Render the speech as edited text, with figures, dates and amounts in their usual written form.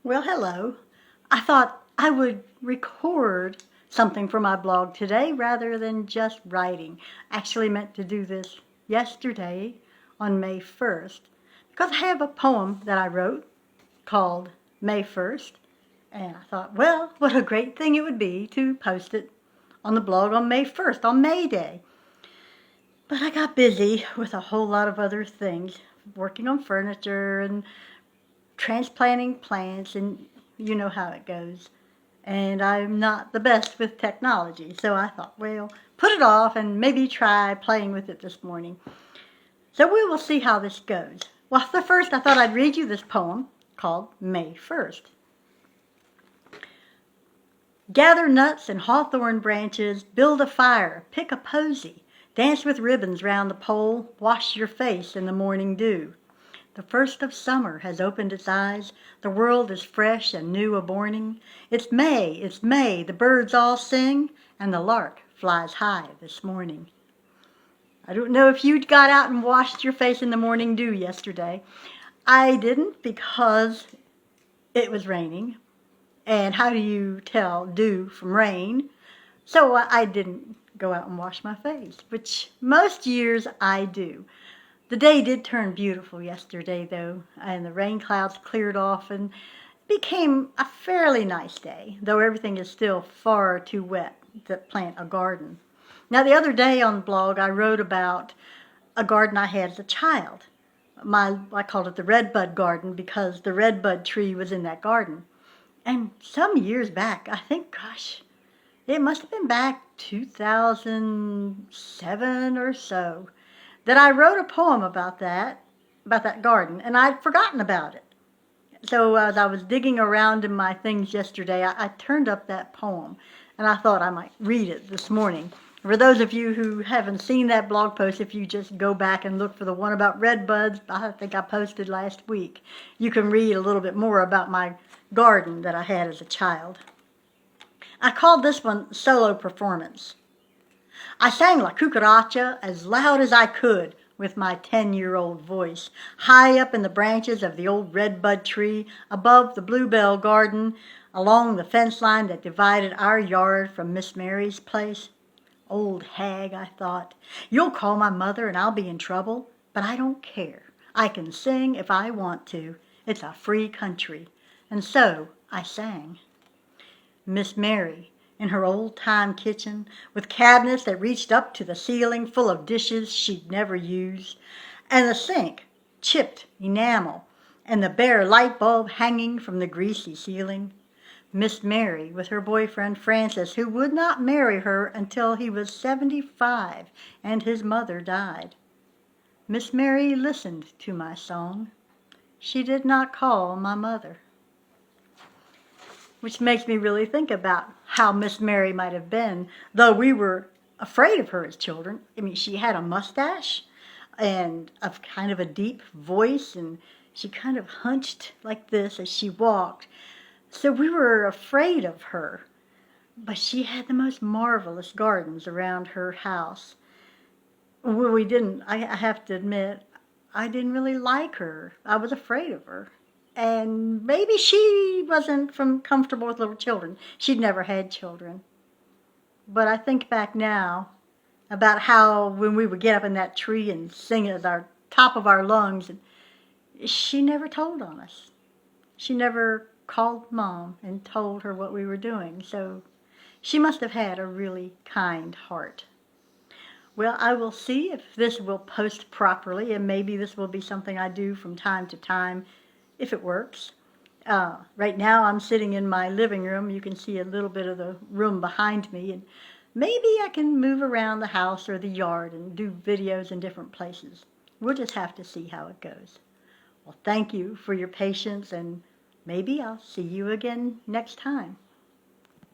Well, hello. I thought I would record something for my blog today rather than just writing. Actually meant to do this yesterday on May 1st because I have a poem that I wrote called May 1st, and I thought, well, what a great thing it would be to post it on the blog on May 1st, on May Day. But I got busy with a whole lot of other things, working on furniture and transplanting plants, and you know how it goes. And I'm not the best with technology, so I thought, well, put it off and maybe try playing with it this morning. So we will see how this goes. Well, first I thought I'd read you this poem called May 1st. Gather nuts and hawthorn branches, build a fire, pick a posy, dance with ribbons round the pole, wash your face in the morning dew. The first of summer has opened its eyes, the world is fresh and new a-borning. It's May, the birds all sing, and the lark flies high this morning. I don't know if you got out and washed your face in the morning dew yesterday. I didn't because it was raining, and how do you tell dew from rain? So I didn't go out and wash my face, which most years I do. The day did turn beautiful yesterday, though, and the rain clouds cleared off and became a fairly nice day, though everything is still far too wet to plant a garden. Now, the other day on the blog, I wrote about a garden I had as a child. I called it the redbud garden because the redbud tree was in that garden. And some years back, I think, gosh, it must have been back 2007 or so, that I wrote a poem about that garden, and I'd forgotten about it. So as I was digging around in my things yesterday, I turned up that poem, and I thought I might read it this morning. For those of you who haven't seen that blog post, if you just go back and look for the one about redbuds, I think I posted last week, you can read a little bit more about my garden that I had as a child. I called this one Solo Performance. I sang La Cucaracha as loud as I could with my 10-year-old voice, high up in the branches of the old redbud tree, above the bluebell garden, along the fence line that divided our yard from Miss Mary's place. Old hag, I thought, you'll call my mother and I'll be in trouble, but I don't care. I can sing if I want to. It's a free country. And so I sang. Miss Mary, in her old-time kitchen, with cabinets that reached up to the ceiling full of dishes she'd never used, and the sink, chipped enamel, and the bare light bulb hanging from the greasy ceiling. Miss Mary, with her boyfriend Francis, who would not marry her until he was 75 and his mother died. Miss Mary listened to my song. She did not call my mother. Which makes me really think about how Miss Mary might have been, though we were afraid of her as children. I mean, she had a mustache and a kind of a deep voice, and she kind of hunched like this as she walked. So we were afraid of her. But she had the most marvelous gardens around her house. Well, I have to admit, I didn't really like her. I was afraid of her. And maybe she wasn't comfortable with little children. She'd never had children. But I think back now about how when we would get up in that tree and sing at our top of our lungs, and she never told on us. She never called Mom and told her what we were doing. So she must have had a really kind heart. Well, I will see if this will post properly, and maybe this will be something I do from time to time if it works. Right now I'm sitting in my living room. You can see a little bit of the room behind me, and maybe I can move around the house or the yard and do videos in different places. We'll just have to see how it goes. Well, thank you for your patience, and maybe I'll see you again next time.